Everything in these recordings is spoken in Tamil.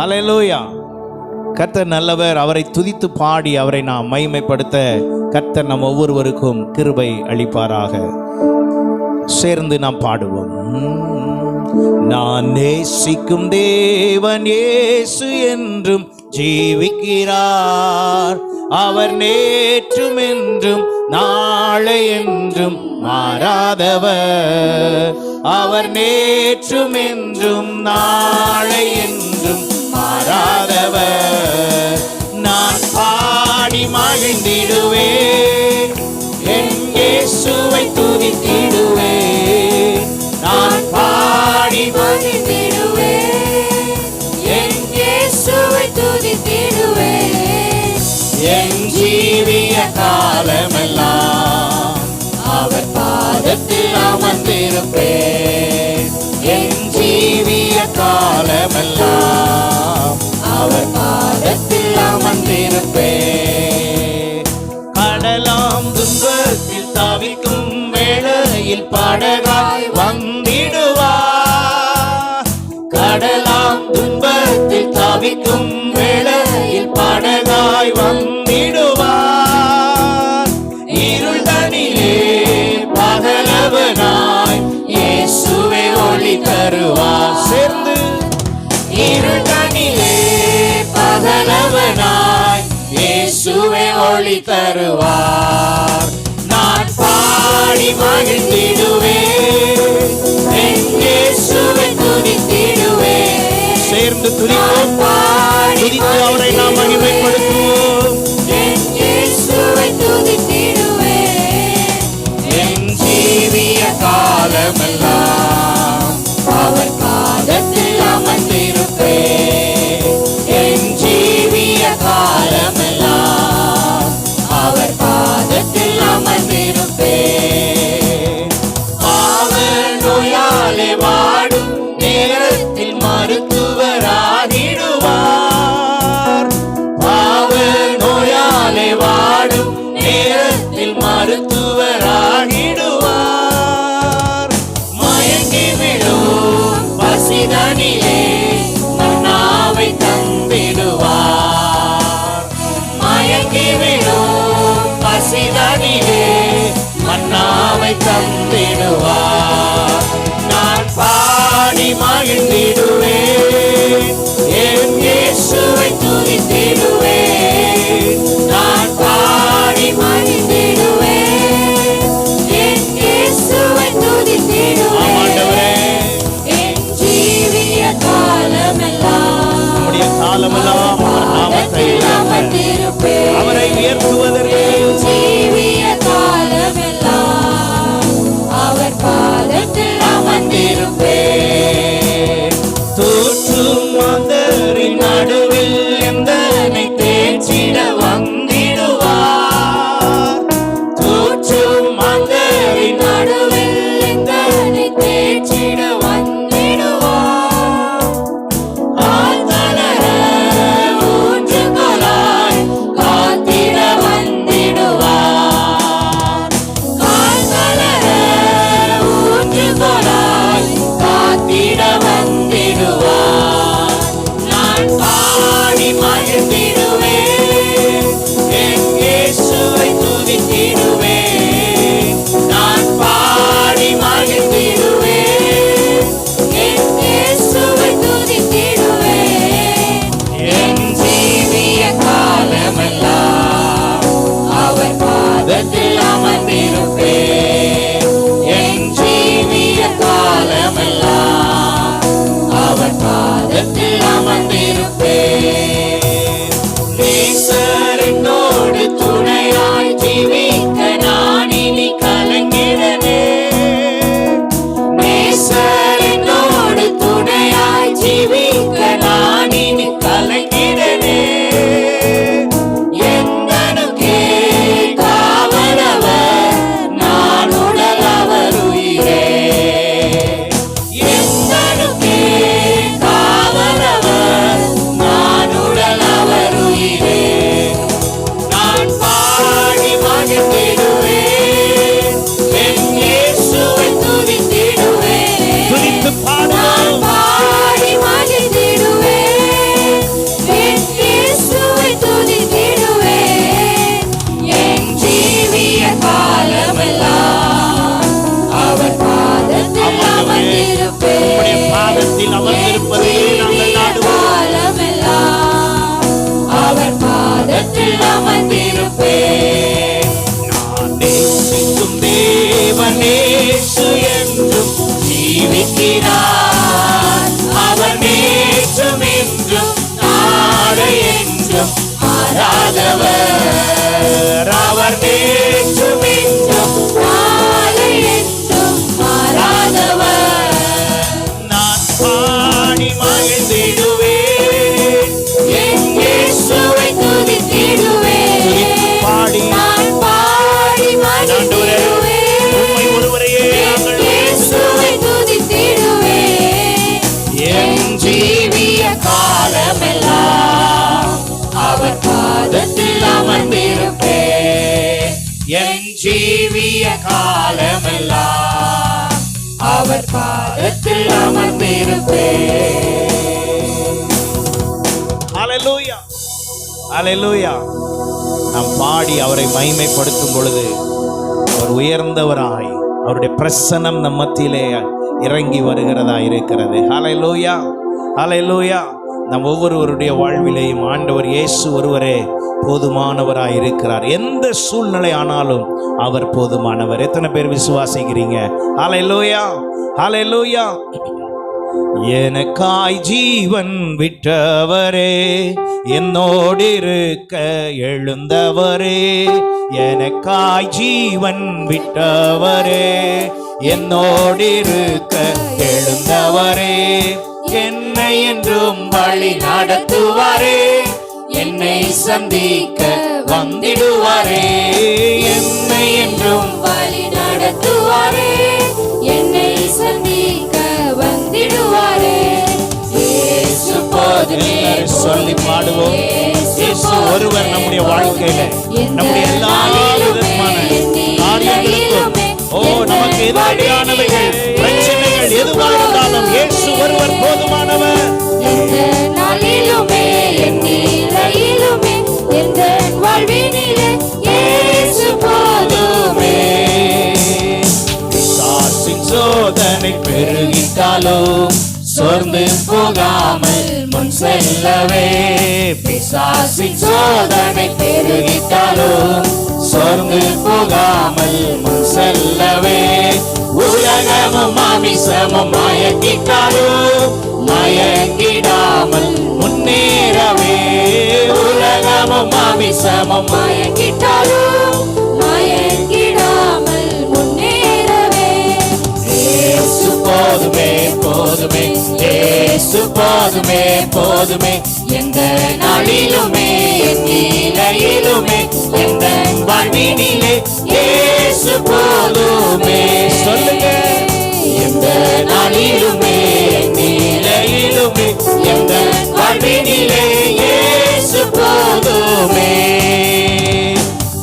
அல்லேலூயா. கர்த்தர் நல்லவர். அவரை துதித்து பாடி அவரை நாம் மகிமைப்படுத்த கர்த்தர் நம் ஒவ்வொருவருக்கும் கிருபை அளிப்பாராக. சேர்ந்து நாம் பாடுவோம். நான் நேசிக்கும் தேவன் இயேசு என்றும் ஜீவிக்கிறார். அவர் நேற்றும் என்றும் நாளை என்றும் மாறாதவர். அவர் நேற்றும் என்றும் நாளை என்றும் மாறாதவர். நான் பாடி மகிழ்ந்திடுவேன், என் இயேசுவை துதித்திடுவேன். நான் பாடி மகிழ்ந்திடுவேன், என் இயேசுவை துதித்திடுவேன். என் ஜீவிய காலமெல்லாம் அவர் பாதத்தில் அமர்ந்திருப்பேன். என் ஜீவிய காலமெல்லாம் அவர் பாதத்தில் அமர்ந்திருப்பேன். கடலாம் துன்பத்தில் தவிக்கும் வேளையில் படகாய் வந்திடுவார். கடலாம் துன்பத்தில் தவிக்கும் வேளையில் படகாய் வந்திடுவார். இருள் தனிலே பகலவனாய் இயேசுவே ஒளி தருவார். சேர்ந்து இருள் தனிலே பகலவனாய் இயேசுவே ஒளி தருவார். நான் பாடி மகிழ்ந்திடுவேன், என் இயேசுவை துதித்திடுவேன். சேர்ந்து துதிப்போம், துதித்து அவரை நாம் மகிமைப்படுத்துவோம். என் இயேசுவை துதித்திடுவேன். என் ஜீவிய காலமெல்லாம் அவர் பாதத்தில் அமர்ந்திருப்பேன். என் ஜீவிய காலமெல்லாம் அவர் பாதத்தில் அமர்ந்திருப்பேன். பாவ நோயாலே வாடும் நேரத்தில் மருத்துவராகிடுவார். பாவ நோயாலே வாடும் நேரத்தில் மருத்துவராகிடுவார். மயங்கி விடும் பசிதனிலே மன்னாவை தந்திடுவார். மயங்கி விடும் பசிதனிலே மன்னாவை தந்திடுவார். நான் பாடி மகிழ்ந்திடுவேன், என் இயேசுவை துதித்திடுவேன். நான் பாடி மகிழ்ந்திடுவேன், என் இயேசுவை துதித்திடுவேன். ஆண்டவரே, என் ஜீவிய காலமெல்லாம் நம்முடைய காலமெல்லாம் அவர் நாமத்தை அமர்ந்திருப்பேன். அவரை உயர்த்துவதற்கு என் ஜீவிய காலமெல்லாம் அவர் பாதத்தில் அமர்ந்திருப்பேன். தோற்றும் மாந்தரின் நடுவில் எந்தனை தேடி பாதத்தில் அமர்ந்திருப்பதை நாங்கள் நாடுவோம். காலமெல்லாம் அவர் பாதத்தில் அமர்ந்திருப்பேன். நான் நேசிக்கும் தேவன் இயேசு என்றும் ஜீவிக்கிறார். அவர் நேற்றும் என்றும் நாளை என்றும் மாறாதவர். அவர் நேற்றும் என்றும் நாளை என்றும் மாறாதவர். நான் பாடி மகிழ்ந்திடுவேன். என் இயேசுவை துதித்திடுவேன். பாடி நான் பாடி மகிழ்ந்திடுவேன். உம்மை ஒருவரையே நாங்கள் இயேசுவை துதித்திடுவேன். என் ஜீவிய காலமெல்லாம் அவர் பாதத்தில் அமர்ந்திருப்பேன். என் ஜீவிய காலமெல்லாம் அவர் பாதத்தில் அமர்ந்திருப்பேன். ஹalleluya ஹalleluya. நாம் பாடி அவரை மகிமைப்படுத்தும் பொழுது அவர் உயர்ந்தவராய் அவருடைய பிரசன்னம் நம் மத்தியிலே இறங்கி வருகிறதா இருக்கிறது. ஹalleluya ஹalleluya. நம் ஒவ்வொருவருடைய வாழ்விலேயும் ஆண்டவர் இயேசு ஒருவரே போதுமானவராய் இருக்கிறார். எந்த சூழ்நிலை ஆனாலும் அவர் போதுமானவர். எத்தனை பேர் விசுவாசிக்கிறீங்க? ஹalleluya ஹalleluya. எனக்காய் ஜீவன் விட்டவரே, என்னோடு இருக்க எழுந்தவரே. எனக்காய் ஜீவன் விட்டவரே, என்னோடு இருக்க எழுந்தவரே. என்னை என்றும் வழி நடத்துவாரே, என்னை சந்திக்க வந்திடுவாரே. என்னை என்றும் வழி நடத்துவாரே, என்னை சந்திக்க வந்திடுவாரே. இயேசு போதுமே. எல்லாரும் சொல்லி பாடுவோம். இயேசு ஒருவர் நம்முடைய வாழ்க்கையில நம்முடைய எல்லா விதமான காரியங்களுக்கும் நமக்கு எதிரானவைகள் பிரச்சனைகள் எதுவாக இருந்தாலும் இயேசு ஒருவர் போதுமானவர். எந்த நாளிலுமே என் நிலையிலுமே எந்த வாழ்வினிலே இயேசு போதுமே. பிசாசின் சோதனை பெருகிட்டாலும் சோர்ந்து போகாமல் முன் செல்லவே. பிசாசின் சோதனை பெருகிட்டாலும் சோர்ந்து போகாமல் முன் செல்லவே. உலகமும் மாமிசமும் மயக்கிட்டாலும் மயங்கிடாமல் முன்னேறவே. உலகமும் மாமிசமும் மயக்கிட்டாலும் மயங்கிடாமல் முன்னேறவே. இயேசு போதுமே போதுமே. இயேசு போதுமே போதுமே. எந்த நாளிலுமே என் நிலையிலுமே எந்த வாழ்வினிலே இயேசு போதுமே. சொல்லுங்க. எந்த நாளிலுமே என் நிலையிலுமே எந்த வாழ்வினிலே இயேசு போதுமே.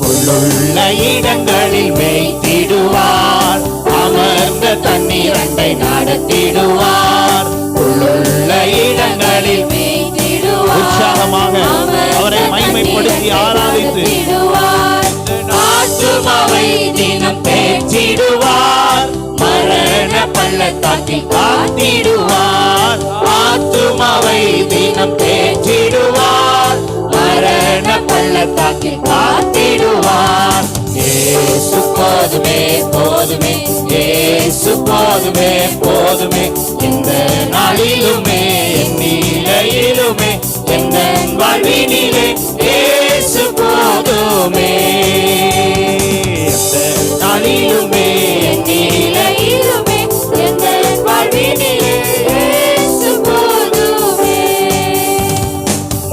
உள்ளுள்ள இடங்களில் மேய்த்திடுவார், அமர்ந்த தண்ணீரண்டை நடத்திடுவார். உள்ளுள்ள இடங்களில் உற்சாகமாக அவரை மகிமைப்படுத்தி ஆராதித்து ஆத்துமாவை தினம் தேற்றிடுவார். மரண பள்ளத்தாக்கில் காத்திடுவார். ஆத்துமாவை தினம் தேற்றிடுவார். மரண பள்ளத்தாக்கில் காத்திடுவார். இயேசு போதுமே போதுமே. இயேசு போதுமே போதுமே. இந்த நாளிலுமே என் நிலையிலுமே எந்த வாழ்வினிலே இயேசு போதுமே. எந்த நாளிலுமே என் நிலையிலுமே எந்த வாழ்வினிலே இயேசு போதுமே.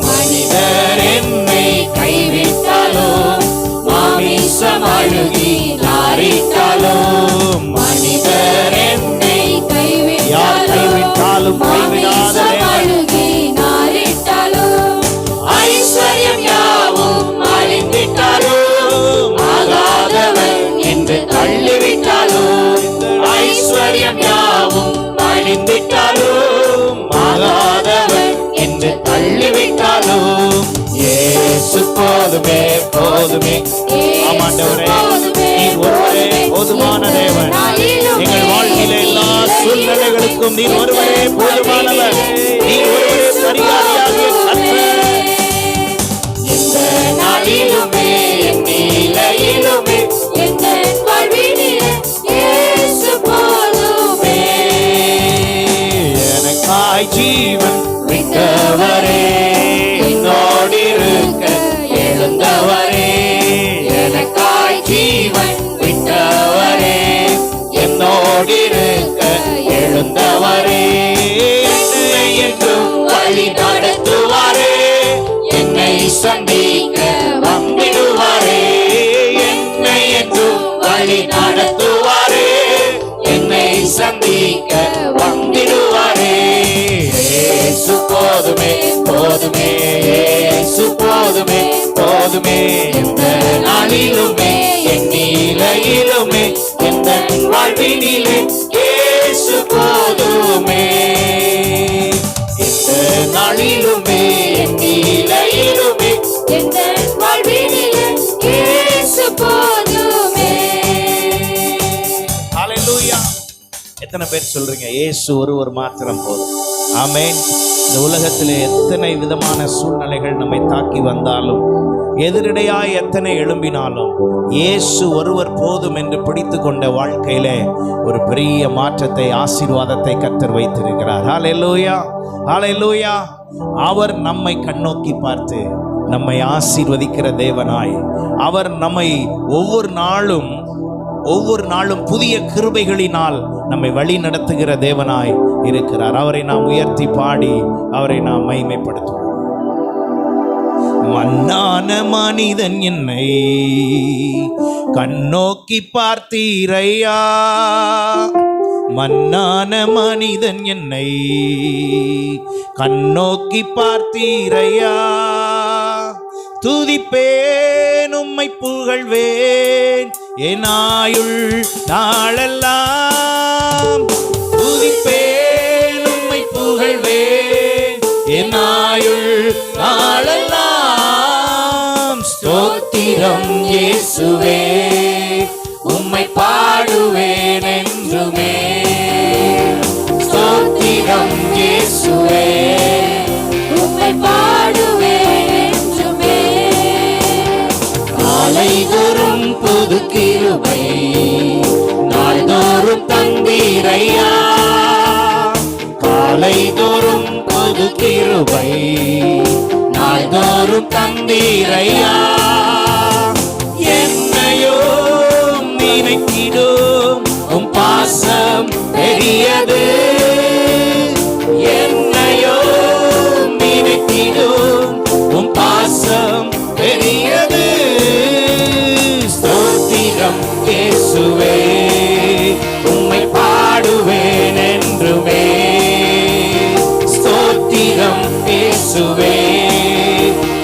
மனிதர் என்னை கைவிட்டாலும் மாமிசம் அழுகி நாரிட்டாலும். மனிதர் என்னை கைவிட்டாலும் கைவிடாத அழுகி நாரிட்டாலும் ஐஸ்வர்யம் யாவும் அழிந்திட்டாலும் ஆகாதவர் என்று தள்ளிவிட்டாலும். ஐஸ்வர்யம் யாவும் அழிந்திட்டாலும் ஆகாதவர் என்று தள்ளிவிட்டாலும் இயேசு போதுமே போதுமே. ஆமாண்டவரே, நீர் ஒருவரே போதுமான தேவன். எங்கள் வாழ்க்கையில எல்லா சூழ்நிலைகளுக்கும் ஒருவருக்கும் நீர் ஒருவரே போதுமானவர். நீர் ஒருவரே பரிகாரியாகிய கர்த்தர். இந்த நாளிலுமே என் நிலையிலுமே எந்த வாழ்வினிலே இயேசு போதுமே. எனக்காய் ஜீவன் விட்டவரே, என்னோடு இருக்க எழுந்தவரே. எனக்காய் ஜீவன் விட்டவரே, என்னோடு இருக்க எழுந்தவரே. என்னை என்றும் வழி நடத்துவாரே, என்னை சந்திக்க வந்திடுவாரே. என்னை என்றும் வழி நடத்துவாரே, என்னை சந்திக்க வந்திடுவாரே. இயேசு போதுமே போதுமே, இயேசு போதுமே போதுமே. எந்த நாளிலுமே என் நிலையிலுமே எந்த வாழ்வினிலே இயேசு போதுமே. எந்த நாளிலுமே என் நிலையிலுமே எந்த வாழ்வினிலே இயேசு போதுமே. ஹalleluya. எத்தனை பேர் சொல்றீங்க இயேசு ஒருவர் மாத்திரம் போதும்? ஆமென். இந்த உலகத்திலே எத்தனை விதமான சூழ்நிலைகள் நம்மை தாக்கி வந்தாலும், எதிரடையாய் எத்தனை எழும்பினாலும், இயேசு ஒருவர் போதும் என்று பிடித்து கொண்ட வாழ்க்கையிலே ஒரு பெரிய மாற்றத்தை, ஆசீர்வாதத்தை கர்த்தர் வைத்திருக்கிறார். ஹalleluya, ஹalleluya. அவர் நம்மை கண்ணோக்கி பார்த்து நம்மை ஆசீர்வதிக்கிற தேவனாய், அவர் நம்மை ஒவ்வொரு நாளும் புதிய கிருபைகளினால் நம்மை வழி நடத்துகிற தேவனாய் இருக்கிறார். அவரை நாம் உயர்த்தி பாடி அவரை நாம் மகிமைப்படுத்துவோம். மன்னான மனிதன் என்னை கண்ணோக்கி பார்த்தீரையா, மன்னான மனிதன் என்னை கண்ணோக்கி பார்த்தீரையா. துதிப்பேன் உம்மை புகழ்வேன் என் ஆயுள் நாளெல்லாம். துதிப்பேன் உம்மை புகழ்வேன் என் ஆயுள் நாளெல்லாம். ஸ்தோத்திரம் இயேசுவே, உம்மை பாடுவேன் என்றுமே. ஸ்தோத்திரம் இயேசுவே, உம்மை பாடுவேன் என்றுமே. காலைதோறும் புது கிருபை நாள்தோறும் தந்தீரையா. காலைதோறும் புது கிருபை நாள்தோறும் தந்தீரையா. என்னையோ நினைக்கிடும் உம் பாசம் பெரியது. என்னையோ நினைக்கிடும் உம் பாசம் பெரியது. ஸ்தோத்திரம் இயேசுவே, உம்மை பாடுவேன் என்றுமே. ஸ்தோத்திரம் இயேசுவே,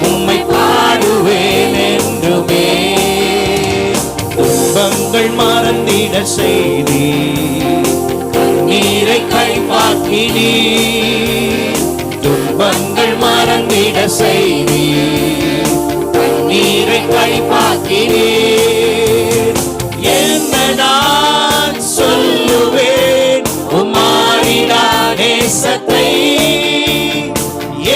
உம்மை பாடுவேன் என்றுமே. துன்பங்கள் மறந்திட செய்தி, கண்ணீரை கைப்பாக்கினி. துன்பங்கள் மறந்திட செய்தி, கண்ணீரை கைப்பாக்கினீர். என்ன நான் சொல்லுவேன் உம்மாறிடா நேசத்தை.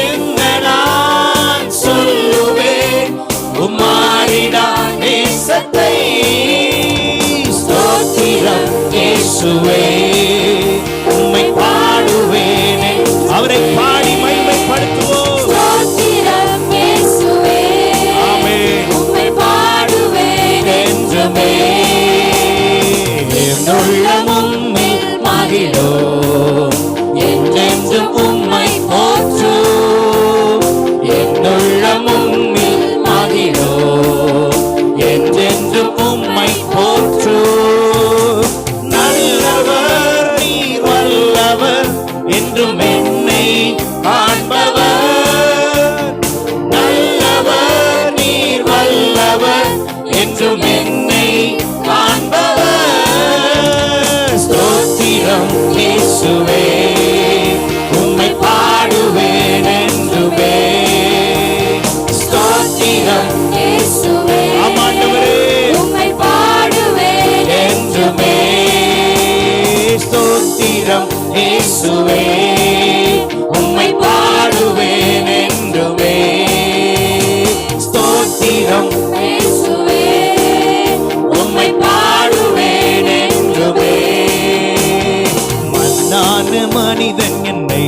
என்ன நான் சொல்லுவேன் உம்மாறிடா நேசத்தை. ஸ்தோத்திரம் இயேசுவே, உம்மை பாடுவேன். அவரை பாடி மகிமைப்படுத்துவோம். ஸ்தோத்திரம் இயேசுவே, ஆமென். உம்மை பாடுவேன் என்றுமே. உள்ளமும் மகிழோ, என்றென்றும் உம்மை போற்றும். என்னுள்ளமும் மகிழோ, என்றென்றும் உம்மை போற்றும். நல்லவர் நீர் வல்லவர், என்றும் என்னை காண்பவர். நல்லவர் நீர் வல்லவர், என்றும் என்னை காண்பவர். ஸ்தோத்திரம் இயேசுவே, உம்மை பாடுவேன் என்றுமே. ஸ்தோத்திரம் இயேசுவே, ஆமாண்டவரே, உம்மை பாடுவேன் என்றுமே. ஸ்தோத்திரம் இயேசுவே உம்மை பாடுவேன் என்றுமே. ஸ்தோத்திரம் இயேசுவே உம்மை பாடுவேன் என்றுமே. மண்ணான மனிதன் என்னை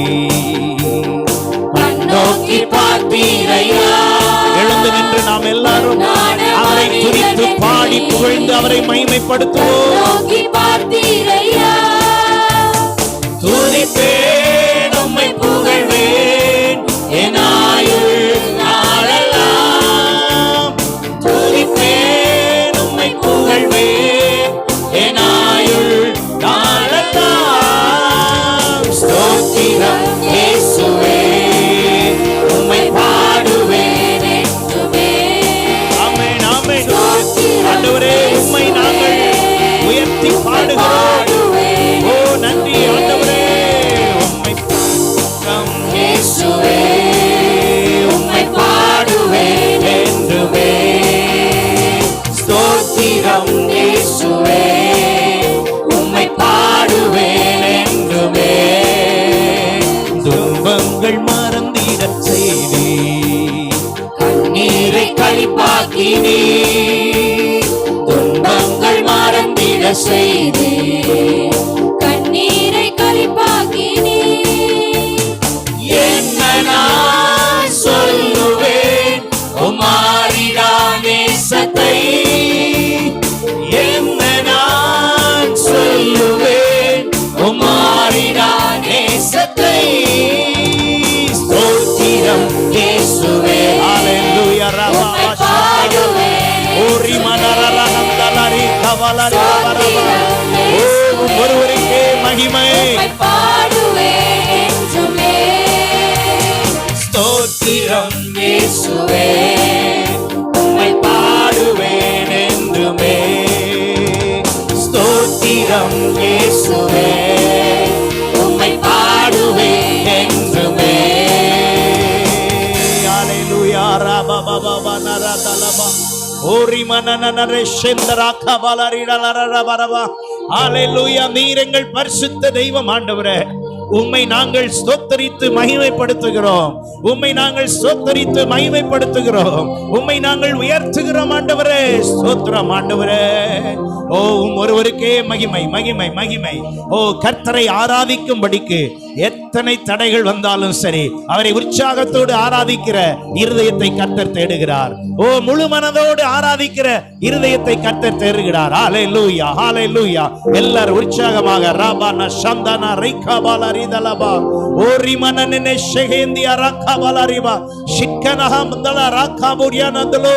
கண்ணோக்கி பார்த்தீரையா. எழுந்து நின்று நாம் எல்லாரும் அவரை துதித்து பாடி புகழ்ந்து அவரை மகிமைப்படுத்துவோம். நோக்கி பார்த்தீரையா. துதிப்பேன் உம்மை புகழ்வேன் என் ஆயுள் நாளெல்லாம். துதிப்பேன் உம்மை புகழ்வேன் என் ஆயுள் நாளெல்லாம். ஸ்தோத்திரம் இயேசுவே உம்மை பாடுவேன் என்றுமே. ஆமென் ஆமென். ஆண்டவரே உம்மை நாங்கள் உயர்த்தி பாடுகிறோம். ஓ நன்றி ஆண்டவரே. உம்மை இயேசுவே உம்மை பாடுவேன் என்றுமே. ஸ்தோத்திரம் இயேசுவே உம்மை பாடுவேன் என்றுமே. துன்பங்கள் மறந்திடச் செய்தி கண்ணீரை களிப்பாக்கினீ. துன்பங்கள் மறந்திட செய்தி கண்ணீரை களிப்பாக்கினீ. என்ன நான் சொல்லுவேன் உமாரிடா நேசத்தை. என்ன நான் சொல்லுவேன் உமாரிடா நேசத்தை. ஸ்தோத்திரம் இயேசுவே. ஹalleluya. உம்மை பாடுவேன் ஓரி மனரரந்தலரி கவலரி வரவ. ஓ ஒருவருக்கே மகிமை. உம்மை பாடுவேன் என்றுமே. ஸ்தோத்திரம் இயேசுவே உம்மை பாடுவேன் என்றுமே. ஸ்தோத்திரம் இயேசுவே உம்மை பாடுவேன் என்றுமே. ஹalleluya. ரபபபப நரதலப ஓரி மனனனரே ஷெந்தரா கவலரிடலரபரப. ஹalleluya. நீர் எங்கள் பரிசுத்த தெய்வம் ஆண்டவரே. உம்மை நாங்கள் ஸ்தோத்தரித்து மகிமைப்படுத்துகிறோம். உம்மை நாங்கள் ஸ்தோத்தரித்து மகிமைப்படுத்துகிறோம். உம்மை நாங்கள் உயர்த்துகிறோம் ஆண்டவரே. ஸ்தோத்திரம் ஆண்டவரே. ஓ ஒருவருக்கே மகிமை மகிமை மகிமை. ஓ கர்த்தரை ஆராதிக்கும்படிக்கு எத்தனை தடைகள் வந்தாலும் சரி அவரை உற்சாகத்தோடு ஆராதிக்கிற இருதயத்தை கர்த்தர் தேடுகிறார். ஓ முழு மனதோடு ஆராதிக்கிற இருதயத்தை கர்த்தர் தேடுகிறார். ஹalleluya ஹalleluya. எல்லாரும் உற்சாகமாக ராபானா சந்தானா ரைகாபாலா ரிதலபா ஓரி மனனனே ஷெகேந்தி அரகாபாலா ரிபா ஷிக்கனஹ மந்தல ராகாபுரியானதலோ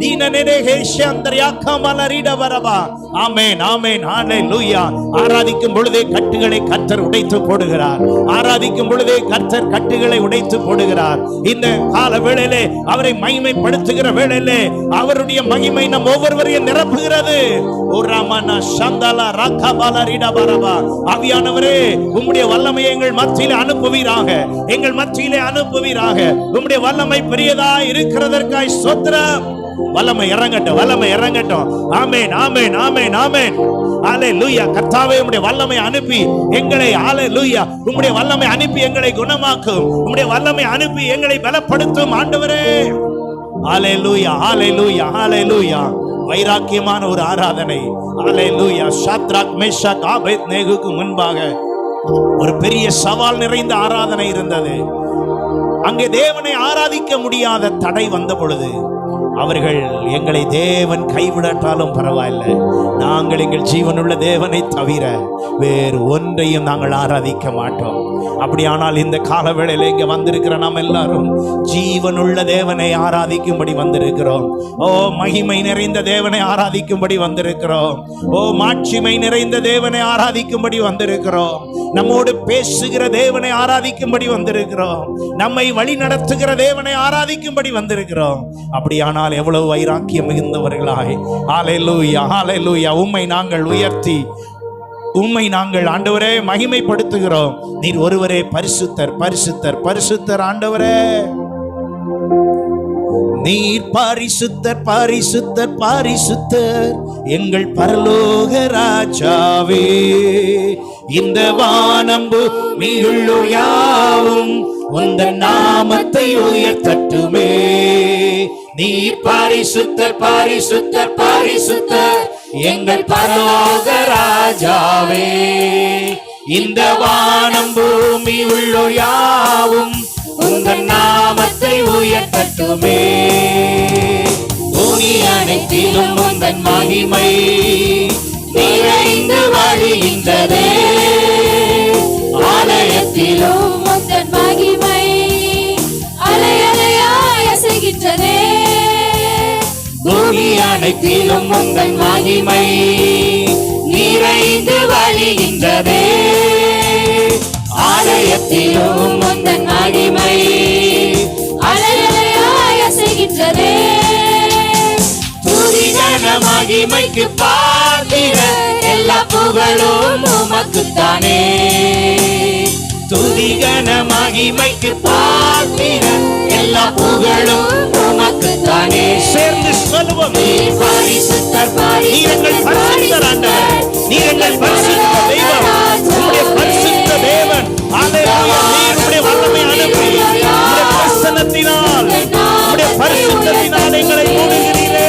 தீனனனே ஹேஷந்தரியாகாபாலா ரிடவரபா. ஆமென் ஆமென் ஹalleluya. ஆராதிக்கும் பொழுதே கட்டுகளை கர்த்தர் உடைத்து போடுகிறார். ஆராதிக்கும் பொழுதே கர்த்தர் கட்டுகளை உடைத்து போடுகிறார். இந்த கால வேளையிலே அவரை மகிமைப்படுத்துகிற வேளையிலே அவருடைய மகிமை நம் ஒவ்வொருவரையும் நிரப்புகிறது. ஓராமனா சந்தலா ராகாபாலா ரிடவரபா. ஆவியானவரே உம்முடைய வல்லமையை எங்கள் மத்தியிலே அனுப்புவீராக. எங்கள் மத்தியிலே அனுப்புவீராக. உம்முடைய வல்லமை பெரியதாய் இருக்கிறதற்காய் ஸ்தோத்திரம். வல்லமை இறங்கட்டும் வல்லமை இறங்கட்டும். ஆமென் ஆமென் ஆமென் ஆமென். ஹalleluya. கர்த்தாவே உம்முடைய வல்லமை அனுப்பி எங்களை ஹalleluya உம்முடைய வல்லமை அனுப்பி எங்களை குணமாக்கும். உம்முடைய வல்லமை அனுப்பி எங்களை பலப்படுத்தும் ஆண்டவரே. ஹalleluya ஹalleluya ஹalleluya. வைராக்கியமான ஒரு ஆராதனை. ஹalleluya. ஷத்ராக் மேஷாக் ஆபேத்நேகுக்கு முன்பாக ஒரு பெரிய சவால் நிறைந்த ஆராதனை இருந்தது. அங்கே தேவனை ஆராதிக்க முடியாத தடை வந்த பொழுது அவர்கள் எங்களை தேவன் கைவிடட்டாலும் பரவாயில்லை, நாங்கள் எங்கள் ஜீவனுள்ள தேவனை தவிர வேறு ஒன்றையும் நாங்கள் ஆராதிக்க மாட்டோம். அப்படியானால் இந்த காலவேளையில் இங்கே வந்திருக்கிற நாம் எல்லாரும் ஜீவனுள்ள தேவனை ஆராதிக்கும்படி வந்திருக்கிறோம். ஓ மகிமை நிறைந்த தேவனை ஆராதிக்கும்படி வந்திருக்கிறோம். ஓ மாட்சிமை நிறைந்த தேவனை ஆராதிக்கும்படி வந்திருக்கிறோம். நம்மோடு பேசுகிற தேவனை ஆராதிக்கும்படி வந்திருக்கிறோம். நம்மை வழி நடத்துகிற தேவனை ஆராதிக்கும்படி வந்திருக்கிறோம். அப்படியானால் எவ்வளவு வைராக்கியம் மிகுந்தவர்களாய் ஹalleluya ஹalleluya உம்மை நாங்கள் உயர்த்தி உம்மை நாங்கள் ஆண்டவரே மகிமைப்படுத்துகிறோம். நீர் ஒருவரே பரிசுத்தர் பரிசுத்தர் பரிசுத்தர் ஆண்டவரே. நீர் பரிசுத்தர் பரிசுத்தர் பரிசுத்தர் எங்கள் பரலோக ராஜாவே. இந்த வானம் பூமியுள்ளோர் யாவும் உந்தன் நாமத்தை உயர்த்தட்டுமே. நீர் பரிசுத்தர் பரிசுத்தர் பரிசுத்தர் எங்கள் பரலோக ராஜாவே. இந்த வானம் பூமி உள்ளோர் யாவும் உந்தன் நாமத்தை உயர்த்தட்டுமே. பூமி அனைத்திலும் உந்தன் மகிமை நிறைந்து வழிகின்றதே. ஆலயத்திலும் உந்தன் மகிமை அலை அலையாய் அசைகின்றதே. பூமி அனைத்திலும் உந்தன் மகிமை நிறைந்து வழிகின்றதே. ஆலயத்திலும் உந்தன் மகிமை அலை அலையாய் அசைகின்றதே. துதி கன மகிமைக்கு பாத்திர எல்லா புகழும் உமக்குத்தானே. துதி கன மகிமைக்கு பாத்திர எல்லா புகழும் உமக்குத்தானே. சேர்ந்து சொல்லுவோம். நீர் பரிசுத்தர் நீர் எங்கள் பரிசுத்தர் ஆண்டவர். நீர் எங்கள் பரிசுத்த தெய்வம். உம்முடைய பரிசுத்த தேவன். அல்லேலூயா. நீர் உம்முடைய வல்லமை அனுப்பி உம்முடைய பிரசன்னத்தினால் உம்முடைய பரிசுத்தத்தினால் எங்களை மூடுகிறீரே.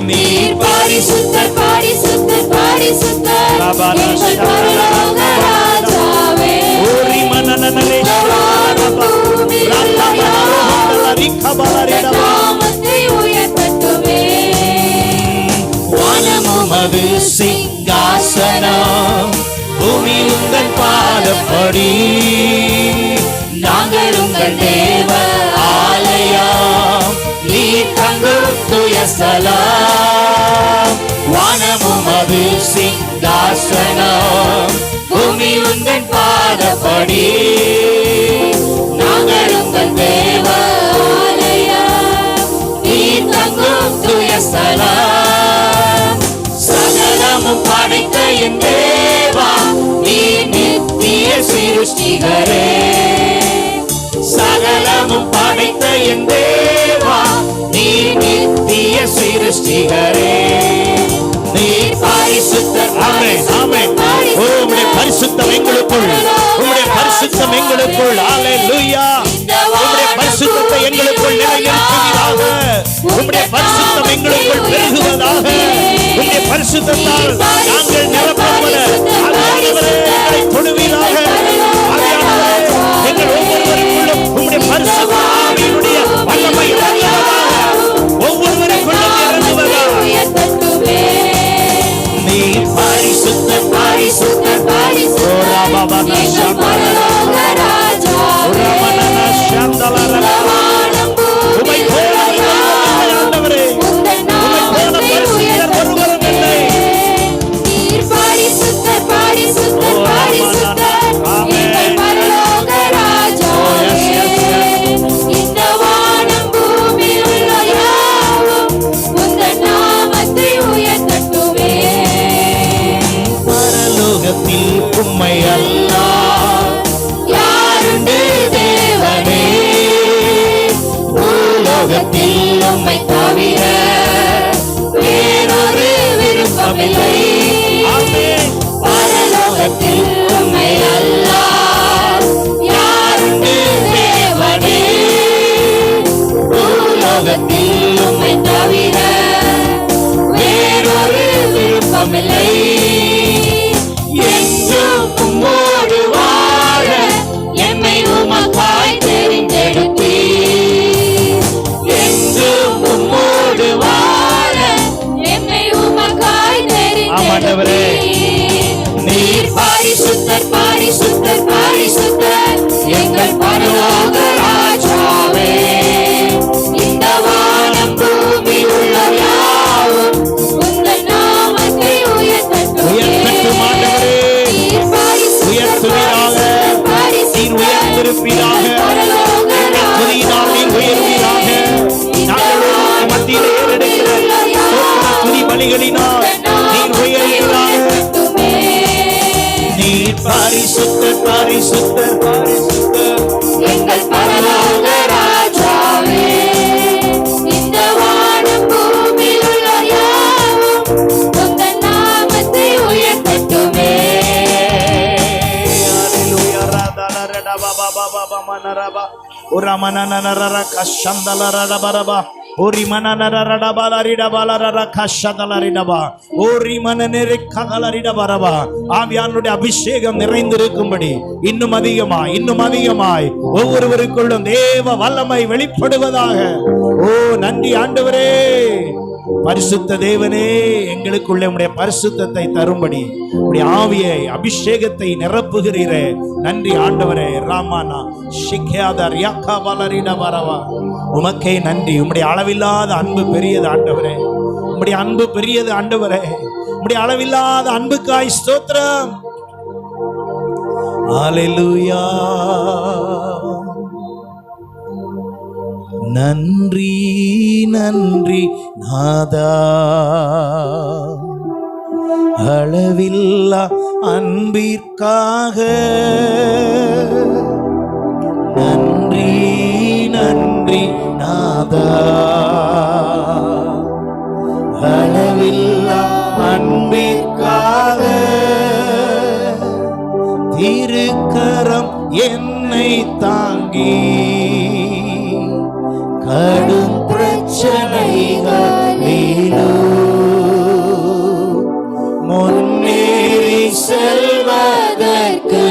நீர் பரிசுத்தர் பரிசுத்தர் பரிசுத்தர் எங்கள் பரலோக ராஜாவே. ஓரி மனனனலே நாமத்தை உயர்த்தட்டுமே. வானமுமது சிங்காசனம் பூமி உங்கள் பாதப்படி. நாங்கள் உங்கள் தேவ ஆலயம் நீர் தங்கும் துயசலாம். வானமுமது சிங்காசனம் பூமி உங்கள் பாதப்படி. நாங்கள் உங்கள் தேவ நீர் தங்கும் துயசலாம். சகலமும் படைத்த என் தேவா நீர் நித்திய சிருஷ்டிகரே. சகலமும் படைத்த என் தேவா நீர் நித்திய சிருஷ்டிகரே. நீர் பரிசுத்தர். ஆமென் ஆமென். ஓ உம்முடைய பரிசுத்தம் எங்களுக்குள், உம்முடைய பரிசுத்தம் எங்களுக்குள். அல்லேலூயா. உம்முடைய பரிசுத்தத்தை எங்களுக்குள் நிலைநிறுத்துவீராக. உம்முடைய பரிசுத்தம் எங்களுக்குள் பெருகுவதாக. உம்முடைய பரிசுத்தத்தால் நாங்கள் நிரப்பப்பட ஆவியானவரே எங்களை தொடுவீராக. ஆவியானவரே எங்கள் ஒவ்வொருவருக்குள்ளும் உம்முடைய பரிசுத்த ஆவியினுடைய வல்லமை இறங்குவதாக. ஒவ்வொருவருக்குள்ளும் இறங்குவதாக. நீ பரிசுத்தர் பரிசுத்தர் பரிசுத்தர் எங்கள் பரலோக ராஜாவே. உம்மை போல ஆண்டவரே, உம்மை போல பரிசுத்தர் ஒருவரும் இல்லை. நீர் பரிசுத்தர் பரிசுத்தர் பரிசுத்தர் எங்கள் பரலோக ராஜாவே. இந்த வானம் பூமி உள்ள யாவும் உந்தன் நாமத்தை உயர்த்தட்டுமே. பரலோகத்தில் உம்மை அல்லாஹ் யாருண்டு தேவனே. பூலோகத்தில் உம்மை தவிர வேறொரு விருப்பமில்லை. ஆமென். பரலோகத்தில் உம்மை அல்லாஹ் யாருண்டு தேவனே. பூலோகத்தில் உம்மை தவிர வேறொரு விருப்பமில்லை. என்றும் உம்மோடு வாழ எம்மை உமக்காய் தெரிந்தெடுத்தீர். என்றும் உம்மோடு வாழ எம்மை உமக்காய் ஆமாண்டவரே. தெரிந்தெடுத்தீர். நீர் பரிசுத்தர் பரிசுத்தர் பரிசுத்தர் எங்கள் பரலோக ராஜாவே. இந்த வானம் பூமி உள்ள யாவும் உந்தன் நாமத்தை உயர்த்தட்டுமே. உயர்த்தட்டும் ஆண்டவரே. நீர் பரிசுத்தர் உயர்த்துவீராக. பரிசுத்தர் நீர் உயர்ந்திருப்பீராக. எங்கள் துதியினால் நீர் உயர்வீராக. நாங்கள் உமக்கு மத்தியிலே ஏறெடுக்கிற ஸ்தோத்திர துதி பலிகளினால் நீர் உயர்வீராக. நீர் பரிசுத்தர் பரிசுத்தர் பரிசுத்தர் எங்கள் பரலோக ராஜாவே. மனரபா உரமனனரர கஷந்தலரடபரபா ஆவியானுடைய அபிஷேகம் நிறைந்திருக்கும்படி இன்னும் அதிகமாய் ஒவ்வொருவருக்குள்ளும் தேவ வல்லமை வெளிப்படுவதாக. ஓ நன்றி ஆண்டவரே. பரிசுத்த தேவனே, எங்களுக்குள்ளே உடைய பரிசுத்தத்தை தரும்படி உடைய ஆவியை அபிஷேகத்தை நிரப்புகிறீரே. நன்றி ஆண்டவரே. ராமானா ஷிக்யாதர் யாக்கா வலரிட வரவா. உமக்கே நன்றி. உம்முடைய அளவில்லாத அன்பு பெரியது ஆண்டவரே. உம்முடைய அன்பு பெரியது ஆண்டவரே. உம்முடைய அளவில்லாத அன்புக்காய் ஸ்தோத்திரம். ஹல்லேலூயா. நன்றி நன்றி நாதா, அளவில்லா அன்பிற்காக. நன்றி நன்றி நாதா, அளவில்லா அன்பிற்காக. திருக்கரம் என்னை தாங்கி கடும் பிரச்சனைகளிலும் முன்னேறி செல்வதற்கு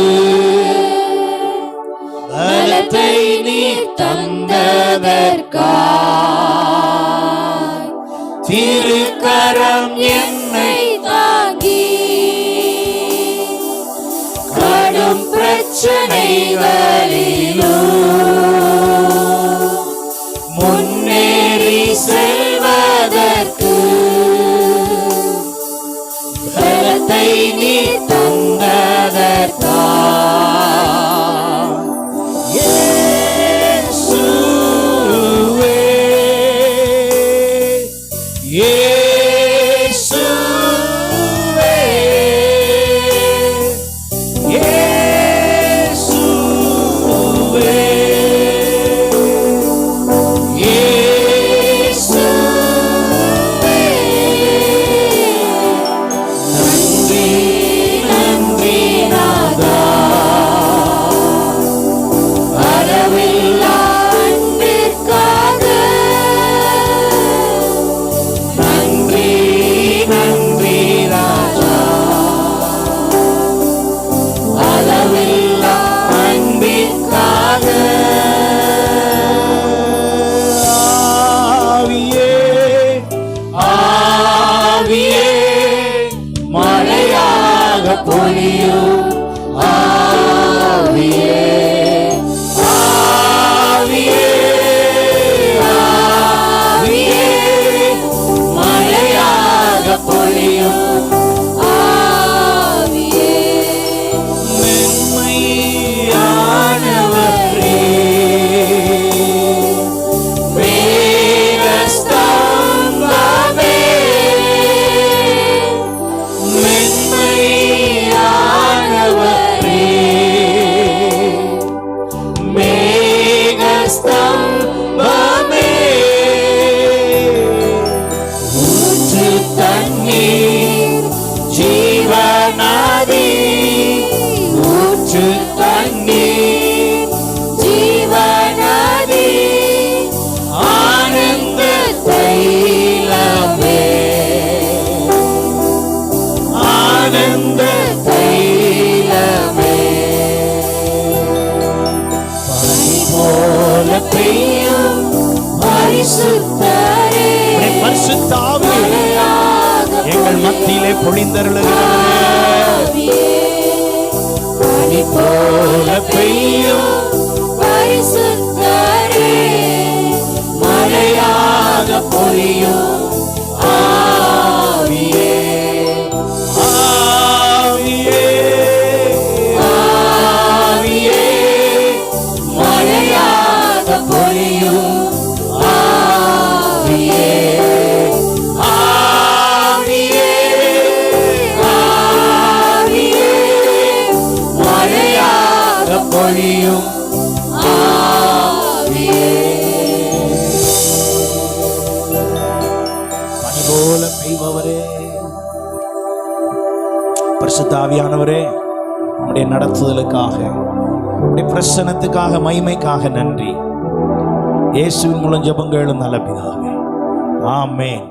பலத்தை நீ தந்ததற்காய். திருக்கரம் என்னை தாங்கி கடும் பிரச்சனைகளிலும் முன்னேறி செல்வதற்கு பலத்தை நீ தந்ததற்காய். இயேசுவே, இயேசுவே, இயேசுவே, பொழியும் ஆவியே, ஆவியே, ஆவியே, மழையாக பொழியும் ஆவியே. மென்மையானவரே, மேகஸ்தம்பமே, மேகஸ்தம்பமே, ஊற்று தண்ணீர் ஜீவநதி, ஊற்று தண்ணீர் ஜீவநதி, ஆனந்த தைலமே, ஆனந்த தைலமே. பனி போல பெய்யும் பரிசுத்தரே, பரிசுத்த ஆவி எங்கள் மத்தியிலே பொழிந்தருளுகிறவரே. பனி போல பெய்யும் பரிசுத்தரே, மழையாக பொழியும் ஆவியே, ஆவியே, ஆவியே, மழையாக பொழியும் ஆவியே, ஆவியே, ஆவியே, மழையாக பொழியும் ஆவியே. பனி போல பெய்பவரே, பரிசுத்த ஆவியானவரே, உம்முடைய நடத்துதலுக்காக உடைய பிரசன்னத்துக்காக மகிமைக்காக நன்றி. இயேசுவின் மூலம் ஜெபங்களும் நல்ல பிதாவே. ஆமென்.